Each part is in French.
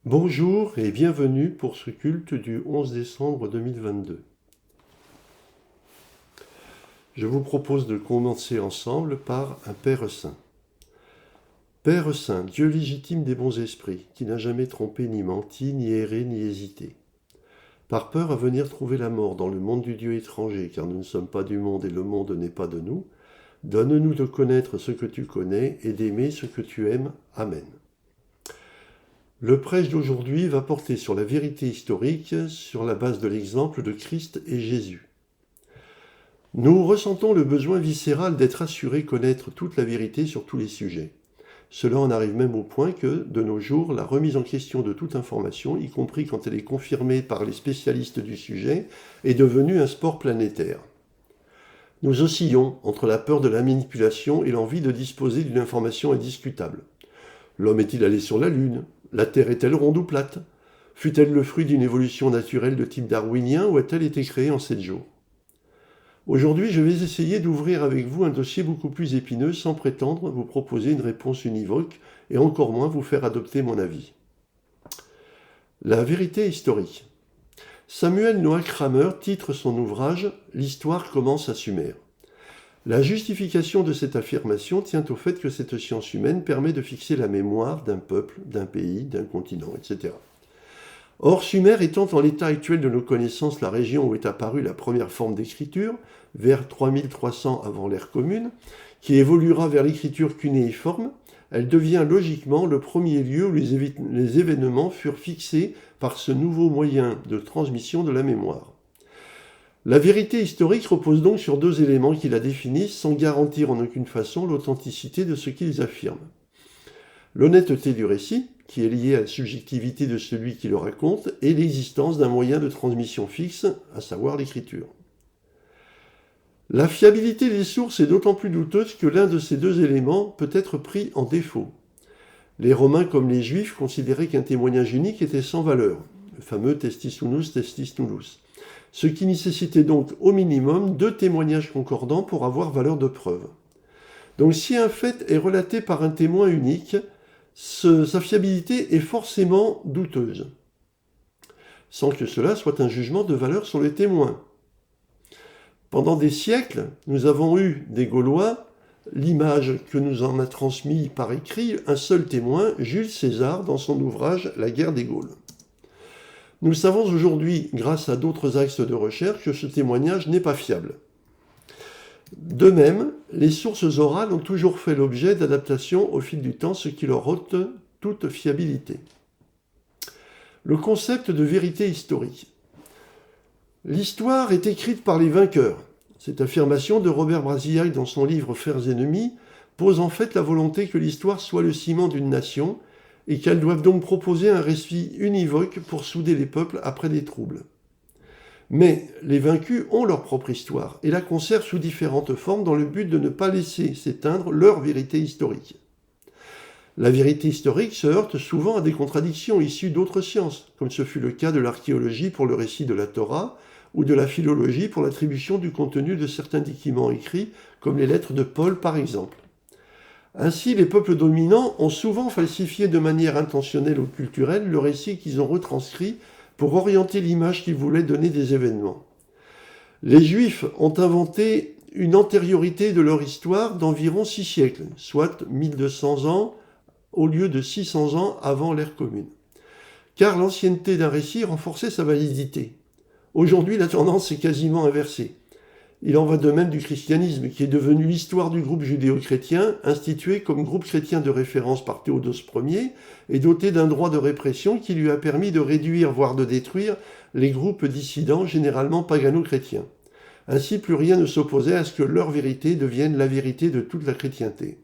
Bonjour et bienvenue pour ce culte du 11 décembre 2022. Je vous propose de commencer ensemble par un Père Saint. Père Saint, Dieu légitime des bons esprits, qui n'a jamais trompé ni menti, ni erré, ni hésité. Par peur à venir trouver la mort dans le monde du Dieu étranger, car nous ne sommes pas du monde et le monde n'est pas de nous, donne-nous de connaître ce que tu connais et d'aimer ce que tu aimes. Amen. Le prêche d'aujourd'hui va porter sur la vérité historique sur la base de l'exemple de Christ et Jésus. Nous ressentons le besoin viscéral d'être assurés connaître toute la vérité sur tous les sujets. Cela en arrive même au point que, de nos jours, la remise en question de toute information, y compris quand elle est confirmée par les spécialistes du sujet, est devenue un sport planétaire. Nous oscillons entre la peur de la manipulation et l'envie de disposer d'une information indiscutable. L'homme est-il allé sur la Lune ? La Terre est-elle ronde ou plate ? Fut-elle le fruit d'une évolution naturelle de type darwinien ou a-t-elle été créée en 7 jours ? Aujourd'hui, je vais essayer d'ouvrir avec vous un dossier beaucoup plus épineux sans prétendre vous proposer une réponse univoque et encore moins vous faire adopter mon avis. La vérité historique. Samuel Noah Kramer titre son ouvrage « L'histoire commence à Sumer ». La justification de cette affirmation tient au fait que cette science humaine permet de fixer la mémoire d'un peuple, d'un pays, d'un continent, etc. Or, Sumer étant en l'état actuel de nos connaissances la région où est apparue la première forme d'écriture, vers 3300 avant l'ère commune, qui évoluera vers l'écriture cunéiforme, elle devient logiquement le premier lieu où les événements furent fixés par ce nouveau moyen de transmission de la mémoire. La vérité historique repose donc sur deux éléments qui la définissent sans garantir en aucune façon l'authenticité de ce qu'ils affirment. L'honnêteté du récit, qui est liée à la subjectivité de celui qui le raconte, et l'existence d'un moyen de transmission fixe, à savoir l'écriture. La fiabilité des sources est d'autant plus douteuse que l'un de ces deux éléments peut être pris en défaut. Les Romains comme les Juifs considéraient qu'un témoignage unique était sans valeur, le fameux testis unus, testis nullus, ce qui nécessitait donc au minimum 2 témoignages concordants pour avoir valeur de preuve. Donc si un fait est relaté par un témoin unique, sa fiabilité est forcément douteuse, sans que cela soit un jugement de valeur sur le témoin. Pendant des siècles, nous avons eu des Gaulois l'image que nous en a transmis par écrit un seul témoin, Jules César, dans son ouvrage « La guerre des Gaules ». Nous savons aujourd'hui, grâce à d'autres axes de recherche, que ce témoignage n'est pas fiable. De même, les sources orales ont toujours fait l'objet d'adaptations au fil du temps, ce qui leur ôte toute fiabilité. Le concept de vérité historique. L'histoire est écrite par les vainqueurs. Cette affirmation de Robert Brasillac dans son livre Frères ennemis pose en fait la volonté que l'histoire soit le ciment d'une nation, et qu'elles doivent donc proposer un récit univoque pour souder les peuples après des troubles. Mais les vaincus ont leur propre histoire et la conservent sous différentes formes dans le but de ne pas laisser s'éteindre leur vérité historique. La vérité historique se heurte souvent à des contradictions issues d'autres sciences, comme ce fut le cas de l'archéologie pour le récit de la Torah ou de la philologie pour l'attribution du contenu de certains documents écrits, comme les lettres de Paul par exemple. Ainsi, les peuples dominants ont souvent falsifié de manière intentionnelle ou culturelle le récit qu'ils ont retranscrit pour orienter l'image qu'ils voulaient donner des événements. Les Juifs ont inventé une antériorité de leur histoire d'environ 6 siècles, soit 1200 ans au lieu de 600 ans avant l'ère commune. Car l'ancienneté d'un récit renforçait sa validité. Aujourd'hui, la tendance est quasiment inversée. Il en va de même du christianisme, qui est devenu l'histoire du groupe judéo-chrétien, institué comme groupe chrétien de référence par Théodose Ier, et doté d'un droit de répression qui lui a permis de réduire, voire de détruire, les groupes dissidents, généralement pagano-chrétiens. Ainsi, plus rien ne s'opposait à ce que leur vérité devienne la vérité de toute la chrétienté.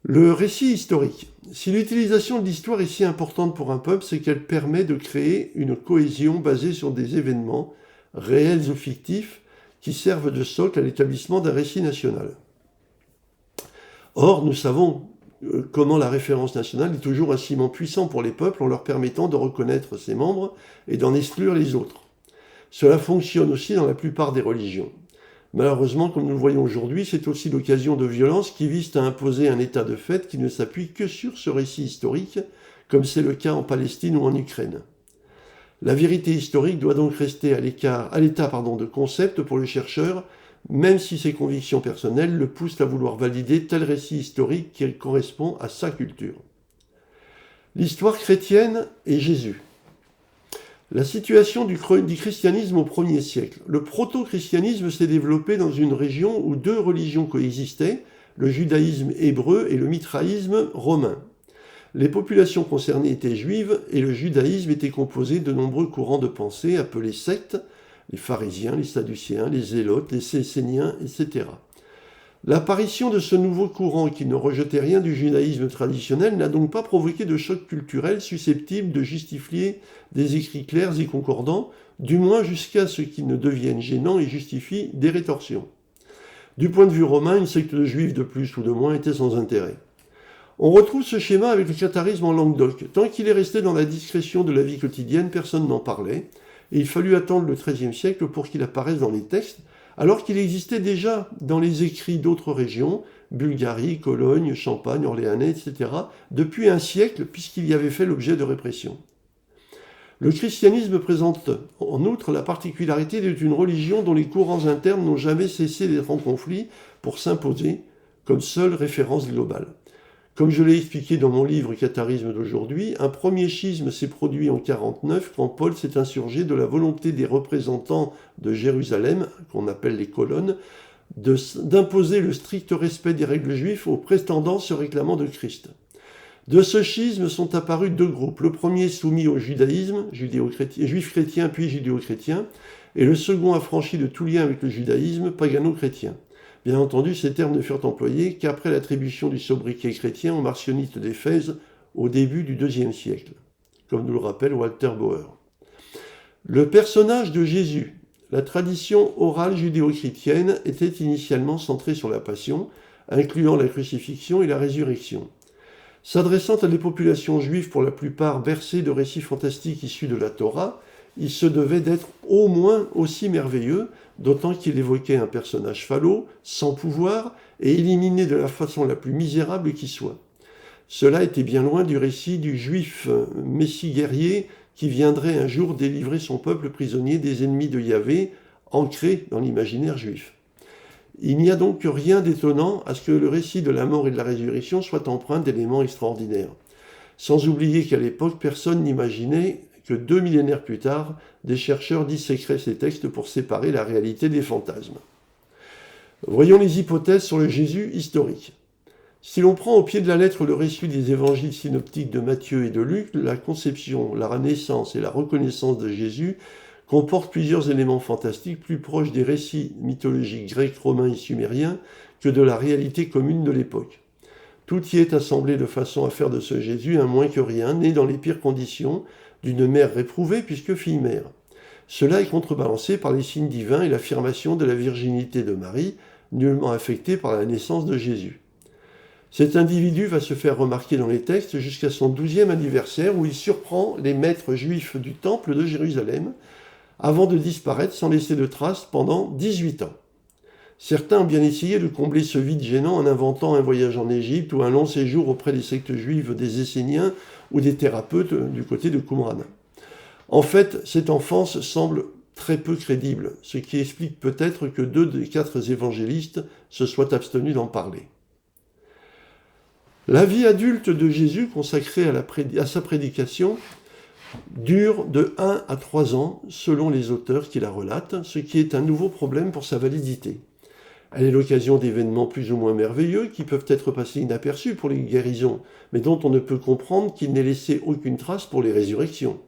Le récit historique. Si l'utilisation de l'histoire est si importante pour un peuple, c'est qu'elle permet de créer une cohésion basée sur des événements, réels ou fictifs, qui servent de socle à l'établissement d'un récit national. Or, nous savons comment la référence nationale est toujours un ciment puissant pour les peuples en leur permettant de reconnaître ses membres et d'en exclure les autres. Cela fonctionne aussi dans la plupart des religions. Malheureusement, comme nous le voyons aujourd'hui, c'est aussi l'occasion de violences qui visent à imposer un état de fait qui ne s'appuie que sur ce récit historique, comme c'est le cas en Palestine ou en Ukraine. La vérité historique doit donc rester à l'état de concept pour le chercheur, même si ses convictions personnelles le poussent à vouloir valider tel récit historique qui correspond à sa culture. L'histoire chrétienne et Jésus. La situation du christianisme au 1er siècle. Le proto-christianisme s'est développé dans une région où deux religions coexistaient, le judaïsme hébreu et le mitraïsme romain. Les populations concernées étaient juives et le judaïsme était composé de nombreux courants de pensée appelés sectes, les pharisiens, les sadducéens, les zélotes, les esséniens, etc. L'apparition de ce nouveau courant qui ne rejetait rien du judaïsme traditionnel n'a donc pas provoqué de choc culturel susceptible de justifier des écrits clairs et concordants, du moins jusqu'à ce qu'ils ne deviennent gênants et justifient des rétorsions. Du point de vue romain, une secte de juifs de plus ou de moins était sans intérêt. On retrouve ce schéma avec le catharisme en Languedoc. Tant qu'il est resté dans la discrétion de la vie quotidienne, personne n'en parlait, et il fallut attendre le XIIIe siècle pour qu'il apparaisse dans les textes, alors qu'il existait déjà dans les écrits d'autres régions, Bulgarie, Cologne, Champagne, Orléanais, etc., depuis un siècle, puisqu'il y avait fait l'objet de répression. Le christianisme présente en outre la particularité d'être une religion dont les courants internes n'ont jamais cessé d'être en conflit pour s'imposer comme seule référence globale. Comme je l'ai expliqué dans mon livre Catharisme d'aujourd'hui, un premier schisme s'est produit en 1949 quand Paul s'est insurgé de la volonté des représentants de Jérusalem, qu'on appelle les colonnes, d'imposer le strict respect des règles juives aux prétendants se réclamant de Christ. De ce schisme sont apparus deux groupes, le premier soumis au judaïsme, juif chrétien puis judéo-chrétien, et le second affranchi de tout lien avec le judaïsme, pagano-chrétien. Bien entendu, ces termes ne furent employés qu'après l'attribution du sobriquet chrétien aux marcionistes d'Éphèse au début du IIe siècle, comme nous le rappelle Walter Bauer. Le personnage de Jésus, la tradition orale judéo-chrétienne, était initialement centrée sur la passion, incluant la crucifixion et la résurrection. S'adressant à des populations juives pour la plupart bercées de récits fantastiques issus de la Torah, il se devait d'être au moins aussi merveilleux, d'autant qu'il évoquait un personnage falot, sans pouvoir, et éliminé de la façon la plus misérable qui soit. Cela était bien loin du récit du juif messie guerrier qui viendrait un jour délivrer son peuple prisonnier des ennemis de Yahvé, ancré dans l'imaginaire juif. Il n'y a donc rien d'étonnant à ce que le récit de la mort et de la résurrection soit empreint d'éléments extraordinaires. Sans oublier qu'à l'époque, personne n'imaginait que 2 millénaires plus tard, des chercheurs disséqueraient ces textes pour séparer la réalité des fantasmes. Voyons les hypothèses sur le Jésus historique. Si l'on prend au pied de la lettre le récit des évangiles synoptiques de Matthieu et de Luc, la conception, la naissance et la reconnaissance de Jésus comportent plusieurs éléments fantastiques plus proches des récits mythologiques grecs, romains et sumériens que de la réalité commune de l'époque. Tout y est assemblé de façon à faire de ce Jésus un moins que rien, né dans les pires conditions, d'une mère réprouvée puisque fille-mère. Cela est contrebalancé par les signes divins et l'affirmation de la virginité de Marie, nullement affectée par la naissance de Jésus. Cet individu va se faire remarquer dans les textes jusqu'à son 12e anniversaire où il surprend les maîtres juifs du temple de Jérusalem avant de disparaître sans laisser de traces pendant 18 ans. Certains ont bien essayé de combler ce vide gênant en inventant un voyage en Égypte ou un long séjour auprès des sectes juives des Esséniens ou des thérapeutes du côté de Qumran. En fait, cette enfance semble très peu crédible, ce qui explique peut-être que 2 des 4 évangélistes se soient abstenus d'en parler. La vie adulte de Jésus, consacrée à sa prédication, dure de 1 à 3 ans, selon les auteurs qui la relatent, ce qui est un nouveau problème pour sa validité. Elle est l'occasion d'événements plus ou moins merveilleux qui peuvent être passés inaperçus pour les guérisons, mais dont on ne peut comprendre qu'il n'ait laissé aucune trace pour les résurrections.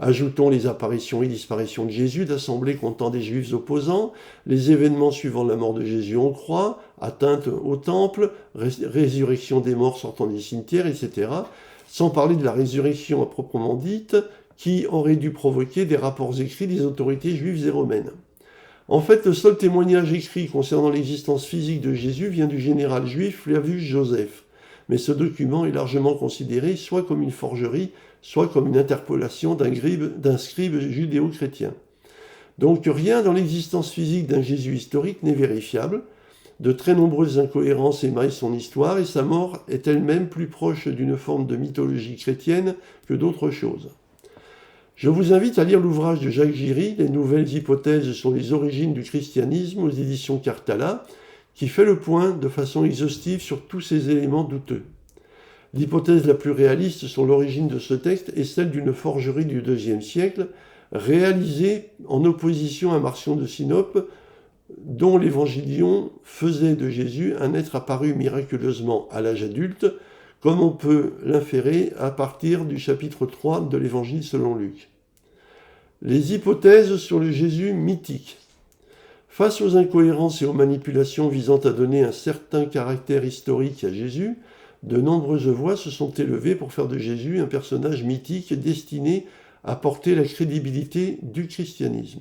Ajoutons les apparitions et disparitions de Jésus d'assemblées comptant des juifs opposants, les événements suivant la mort de Jésus en croix, atteinte au temple, résurrection des morts sortant des cimetières, etc., sans parler de la résurrection à proprement dite, qui aurait dû provoquer des rapports écrits des autorités juives et romaines. En fait, le seul témoignage écrit concernant l'existence physique de Jésus vient du général juif Flavius Joseph, mais ce document est largement considéré soit comme une forgerie, soit comme une interpolation d'un scribe judéo-chrétien. Donc rien dans l'existence physique d'un Jésus historique n'est vérifiable. De très nombreuses incohérences émaillent son histoire et sa mort est elle-même plus proche d'une forme de mythologie chrétienne que d'autre chose. Je vous invite à lire l'ouvrage de Jacques Giry, Les nouvelles hypothèses sur les origines du christianisme aux éditions Cartala, qui fait le point de façon exhaustive sur tous ces éléments douteux. L'hypothèse la plus réaliste sur l'origine de ce texte est celle d'une forgerie du IIe siècle, réalisée en opposition à Marcion de Sinope, dont l'Évangélion faisait de Jésus un être apparu miraculeusement à l'âge adulte, comme on peut l'inférer à partir du chapitre 3 de l'Évangile selon Luc. Les hypothèses sur le Jésus mythique. Face aux incohérences et aux manipulations visant à donner un certain caractère historique à Jésus, de nombreuses voix se sont élevées pour faire de Jésus un personnage mythique destiné à porter la crédibilité du christianisme.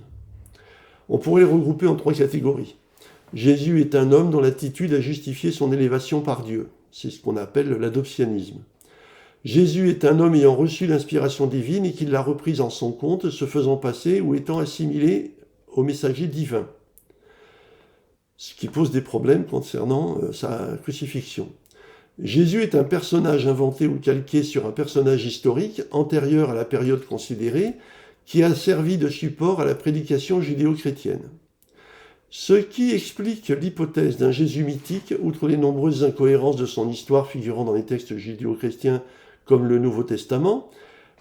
On pourrait les regrouper en 3 catégories. Jésus est un homme dont l'attitude a justifié son élévation par Dieu. C'est ce qu'on appelle l'adoptionnisme. Jésus est un homme ayant reçu l'inspiration divine et qui l'a reprise en son compte, se faisant passer ou étant assimilé au messager divin. Ce qui pose des problèmes concernant sa crucifixion. Jésus est un personnage inventé ou calqué sur un personnage historique antérieur à la période considérée, qui a servi de support à la prédication judéo-chrétienne. Ce qui explique l'hypothèse d'un Jésus mythique, outre les nombreuses incohérences de son histoire figurant dans les textes judéo-chrétiens comme le Nouveau Testament,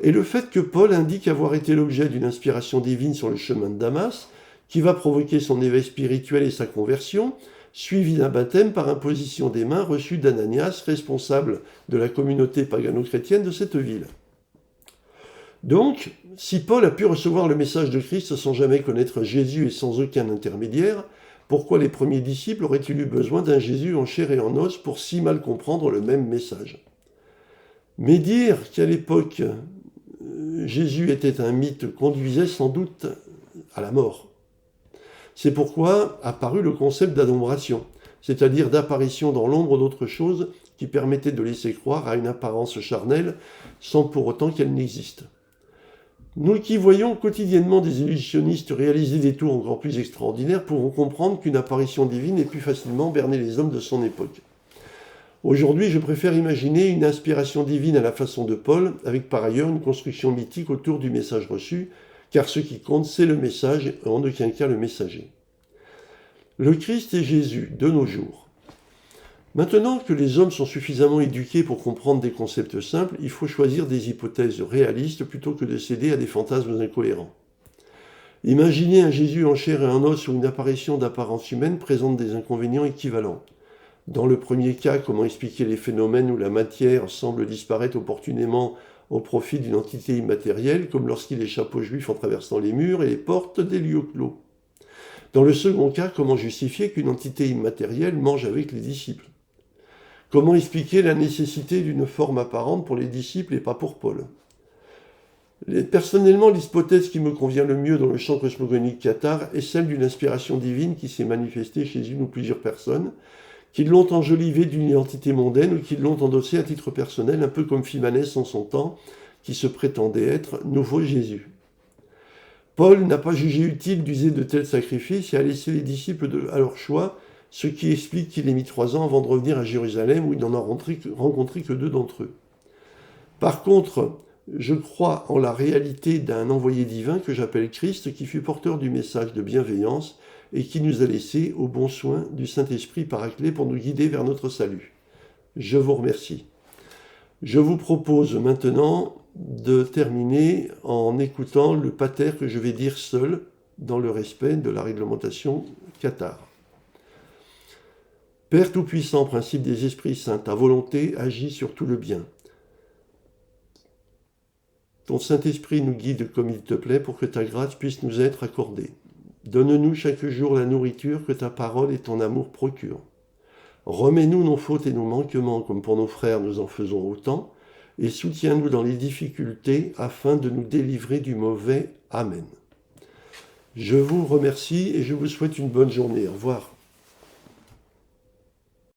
est le fait que Paul indique avoir été l'objet d'une inspiration divine sur le chemin de Damas, qui va provoquer son éveil spirituel et sa conversion, suivi d'un baptême par imposition des mains reçu d'Ananias, responsable de la communauté pagano-chrétienne de cette ville. Donc, si Paul a pu recevoir le message de Christ sans jamais connaître Jésus et sans aucun intermédiaire, pourquoi les premiers disciples auraient-ils eu besoin d'un Jésus en chair et en os pour si mal comprendre le même message? Mais dire qu'à l'époque, Jésus était un mythe conduisait sans doute à la mort. C'est pourquoi apparut le concept d'adombration, c'est-à-dire d'apparition dans l'ombre d'autre chose qui permettait de laisser croire à une apparence charnelle sans pour autant qu'elle n'existe. Nous qui voyons quotidiennement des illusionnistes réaliser des tours encore plus extraordinaires pouvons comprendre qu'une apparition divine ait pu facilement berner les hommes de son époque. Aujourd'hui, je préfère imaginer une inspiration divine à la façon de Paul, avec par ailleurs une construction mythique autour du message reçu, car ce qui compte, c'est le message et en aucun cas le messager. Le Christ est Jésus de nos jours. Maintenant que les hommes sont suffisamment éduqués pour comprendre des concepts simples, il faut choisir des hypothèses réalistes plutôt que de céder à des fantasmes incohérents. Imaginer un Jésus en chair et en os ou une apparition d'apparence humaine présente des inconvénients équivalents. Dans le premier cas, comment expliquer les phénomènes où la matière semble disparaître opportunément au profit d'une entité immatérielle, comme lorsqu'il échappe aux Juifs en traversant les murs et les portes des lieux clos. Dans le second cas, comment justifier qu'une entité immatérielle mange avec les disciples? Comment expliquer la nécessité d'une forme apparente pour les disciples et pas pour Paul? Personnellement, l'hypothèse qui me convient le mieux dans le champ cosmogonique cathare est celle d'une inspiration divine qui s'est manifestée chez une ou plusieurs personnes, qui l'ont enjolivée d'une identité mondaine ou qui l'ont endossée à titre personnel, un peu comme Phimanès en son temps, qui se prétendait être nouveau Jésus. Paul n'a pas jugé utile d'user de tels sacrifices et a laissé les disciples à leur choix, ce qui explique qu'il ait mis 3 ans avant de revenir à Jérusalem où il n'en a rencontré que 2 d'entre eux. Par contre, je crois en la réalité d'un envoyé divin que j'appelle Christ, qui fut porteur du message de bienveillance et qui nous a laissé au bon soin du Saint-Esprit paraclet pour nous guider vers notre salut. Je vous remercie. Je vous propose maintenant de terminer en écoutant le pater que je vais dire seul dans le respect de la réglementation cathare. Père Tout-Puissant, principe des esprits saints, ta volonté agit sur tout le bien. Ton Saint-Esprit nous guide comme il te plaît pour que ta grâce puisse nous être accordée. Donne-nous chaque jour la nourriture que ta parole et ton amour procurent. Remets-nous nos fautes et nos manquements comme pour nos frères nous en faisons autant, et soutiens-nous dans les difficultés afin de nous délivrer du mauvais. Amen. Je vous remercie et je vous souhaite une bonne journée. Au revoir.